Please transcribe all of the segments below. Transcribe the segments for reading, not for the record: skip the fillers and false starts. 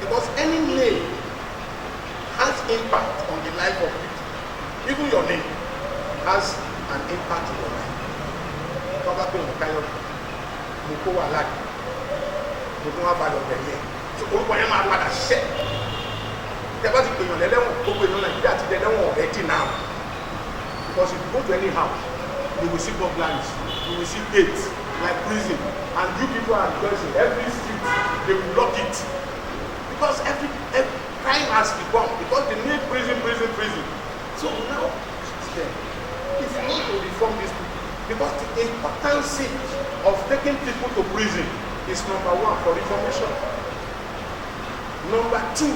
Because any name has impact on the life of people. Even your name has an impact in your life. Baba pe mo kayo mo ko wa lati mo tún wá balẹ̀ ọ̀bẹ̀ yẹn so orúkọ yẹn máa padà ṣiṣẹ́ tẹ bá ti pè yàn lẹ́lẹ́wọ̀n gbogbo ènìyàn Nàìjíríà ti lẹ́lẹ́wọ̀n already now because if you go to any house you will see burglaries, you will see gates like prison, and you people are rejoicing. Every street they will lock it because every crime has become, because they need prison. So now if you want to reform this people, because the importance of taking people to prison is number one for reformation. Number two,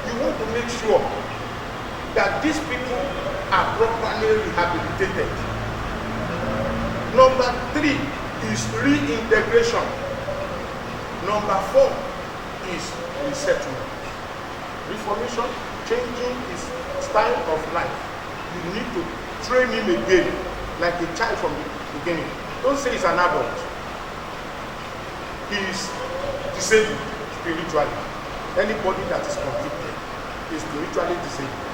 you want to make sure that these people are properly rehabilitated. Number three is reintegration. Number four is resettlement. Reformation, changing his style of life. You need to train him again like a child from the beginning. Don't say he's an adult. He is disabled spiritually. Anybody that is convicted is spiritually disabled.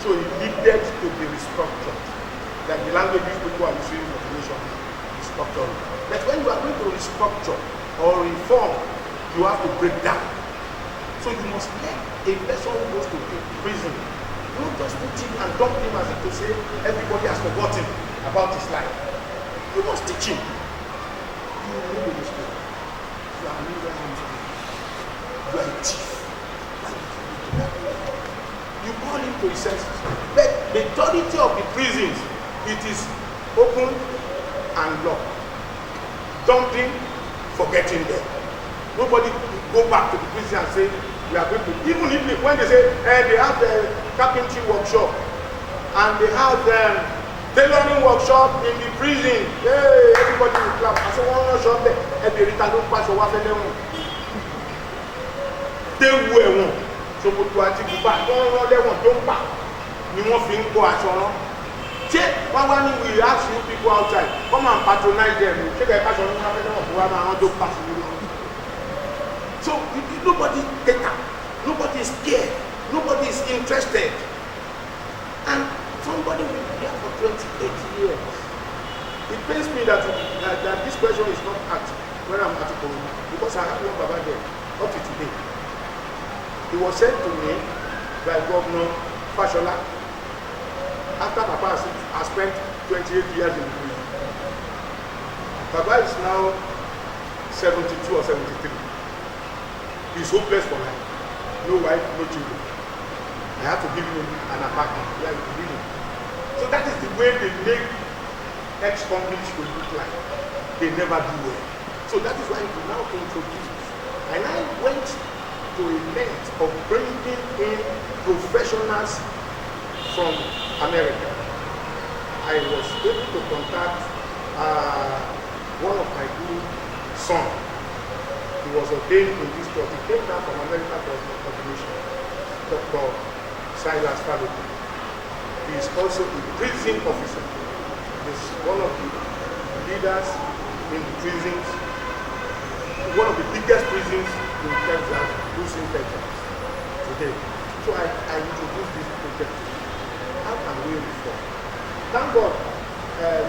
So he needed to be restructured. Like the language people are using for the nation, restructuring. But when you are going to restructure or reform, you have to break down. So you must let a person who goes to prison, don't just put him and dump him as if to say everybody has forgotten about his life. You must teach him. You know the mistake. You are a leader. You are a chief. Why did you do that? You call him to his senses. But the majority of the prisons, it is open and locked. Dumping, forgetting them. Nobody go back to the prison and say, we are going to, even if when they say, they have the carpentry workshop and they have the tailoring workshop in the prison, hey, everybody will clap. I say, one more shop there, and they return to pass over for them. They were one. So put to achieve the back, don't back. You won't think go at all. Check, when we ask you people outside, come and patronize them. Check a passion, don't pass. So nobody take up, nobody is scared, nobody is interested. And somebody will be here for 28 years. It pains me that this question is not asked when I'm at home, because I have one Baba there, up to today. He was sent to me by Governor Fashola after Papa has spent 28 years in the prison. Baba is now 72 or 73. He's hopeless for life. No wife, no children. I have to give him an apartment where he can live. So that is the way they make ex-convicts to look like. They never do well. So that is why we now introduce. And I went to a length of bringing in professionals from America. I was able to contact one of my good sons. He was ordained in this church. He came down from America for ordination. Dr. Silas Fallow. He is also a prison officer. He is one of the leaders in the prisons, one of the biggest prisons in Texas, Houston, Texas, today. So I introduced this project. How can we reform? Thank God,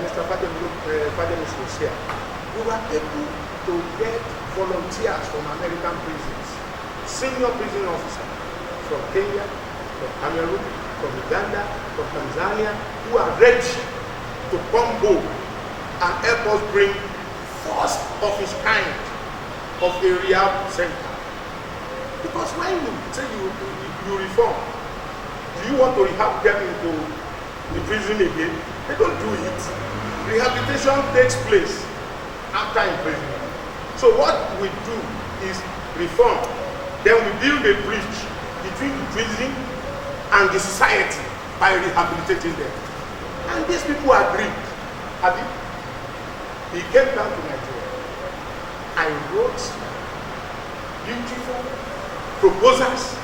Mr. Fadem is here. We were able to get volunteers from American prisons, senior prison officers from Kenya, from Cameroon, from Uganda, from Tanzania, who are ready to come home and help us bring first of its kind of a rehab center. Because when you say you reform, do you want to rehab them into the prison again? They don't do it. Rehabilitation takes place after imprisonment. So what we do is reform. Then we build a bridge between the prison and the society by rehabilitating them. And these people agreed. He came down to Nigeria. I wrote beautiful proposals,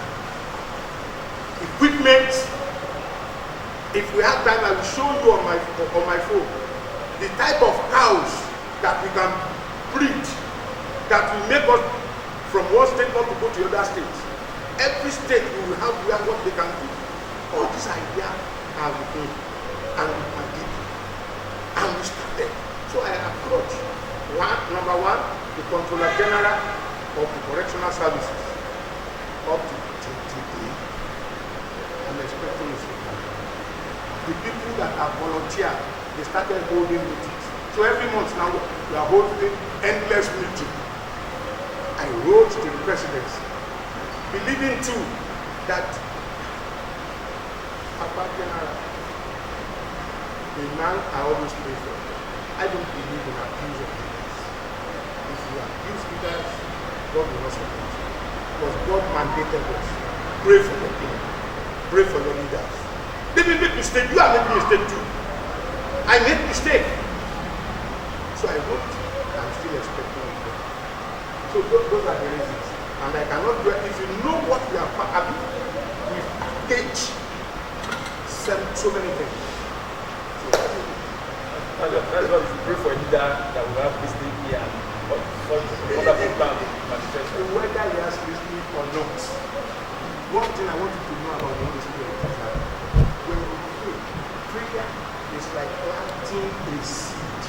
equipment. If we have time, I will show you on my phone the type of cows that we can breed that will make us from one state not to go to the other states. Every state will have what they can do. All these ideas are with me and with my people. And we started. So I approach number one, the Controller General of the Correctional Services. Up to today, I'm expecting his reply. The people that have volunteered, they started holding meetings. So every month now, we are holding endless meeting. I wrote to the presidency, believing too that Papa General, the man I always pray for, I don't believe in abuse of leaders. If you abuse leaders, God will not support you. Because God mandated us. Pray for the king. Pray for your leaders. They will make mistakes. You are making mistake too. I made mistake. So I wrote, I'm still expecting of them. So those are the reasons. And I cannot do it. If you know what we are having, we've packaged so many things. That's why if you pray for a leader that will have listening here and wonderful plan manifest. Whether he has listening or not, one thing I want you to know about the Holy Spirit is that when we pray, prayer is like planting a seed.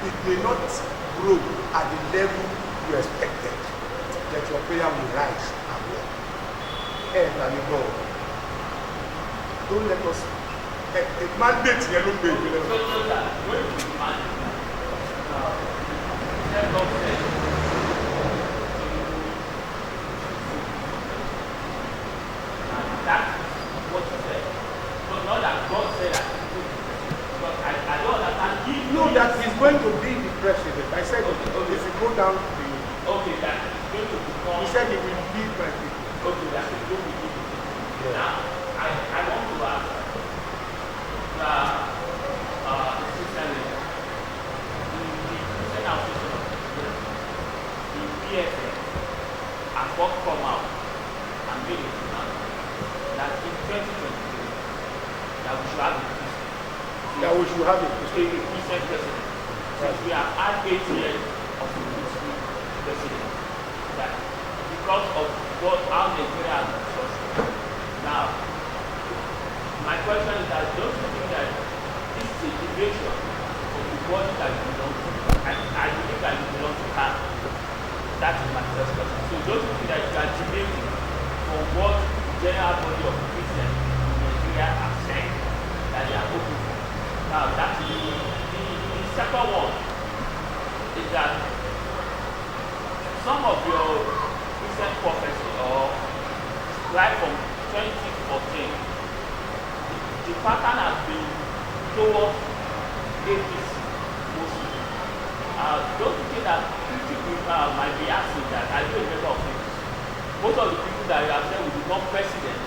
It may not grow at the level you expected, that your prayer will rise and walk. And God, don't let us a mandate yellow baby. That's what you said. But not that God said that. But I don't understand. No, that he's going to be the president. I said, okay. If you go down to the... Okay, that he's going to become... He said he will lead my people. Okay, that he's going to lead my people. Now, I want to ask the Christian leader, the Christian association of the PFN, and what come out and made it that in 2023 that we should have a Christian. That we should have a Christian president. Since we have had 8 years of the Muslim president. That because of how Nigeria has been structured. Now, my question is that don't you think that this is a deviation of the body that you belong to? I believe that you belong to her. That is my first question. So don't you think that you are deviating from what the general body of Christians in Nigeria have said that they are open for? Now, that is the second one is that some of your recent prophecy or right from 2014, the pattern has been towards APC mostly. Don't you think that people might be asking that I do a better of things? Most of the people that you have said will become president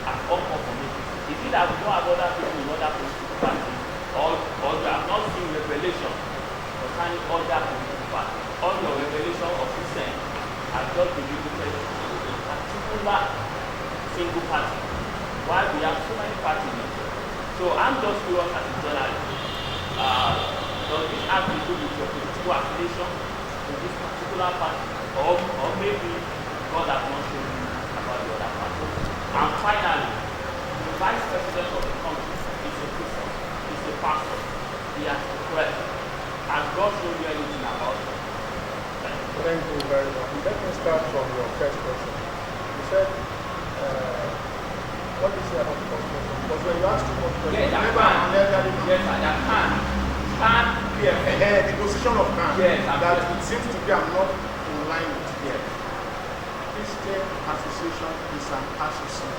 have all come from APC. Is it that we don't have other people in other political parties, or you have not seen revelation concerning other political parties? All your revelation of Christian has just been limited to a particular single party. Why we have so many parties. So I'm just curious as a journalist, does this have to do with your political affiliation to this particular party, or maybe God has not shown you about the other party? And finally, the Vice President of the country is a Christian, is a pastor, he has to pray. Has God shown you anything about it? Thank you very much. Let me start from your first question. You said, what is your first question? Because when you ask too much questions, Can the position of Khan, yes, that it seems to be I'm not in line with it. Christian Association is an association.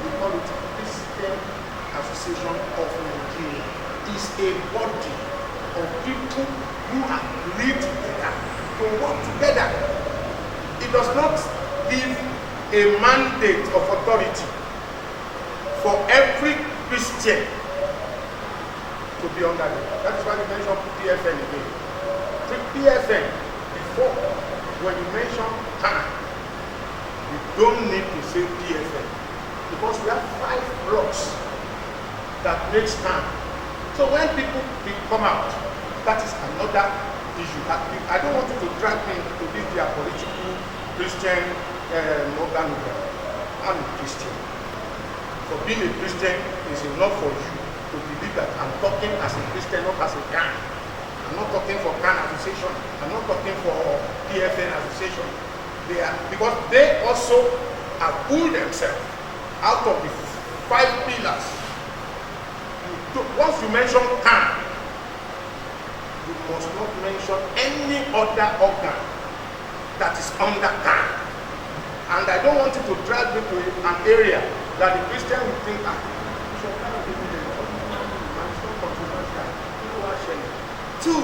We call it Christian Association of Nigeria. Is a body of people who have lived together to work together. It does not give a mandate of authority for every Christian to be under it. That is why we mention PFN again. The PFN, before, when you mention Khan, you don't need to say PFN. Because we have 5 blocks that makes Khan. So when people come out, that is another issue. I don't want you to drag me into this their political Christian organ. I'm a Christian. For being a Christian is enough for you to believe that I'm talking as a Christian, not as a Khan. I'm not talking for Khan association. I'm not talking for PFN association. Because they also have pulled themselves out of the 5 pillars. Once you mention Khan, you must not mention any other organ that is under Khan. And I don't want you to drag me to an area that the Christian will think, it's not controversial. People are sharing. 2,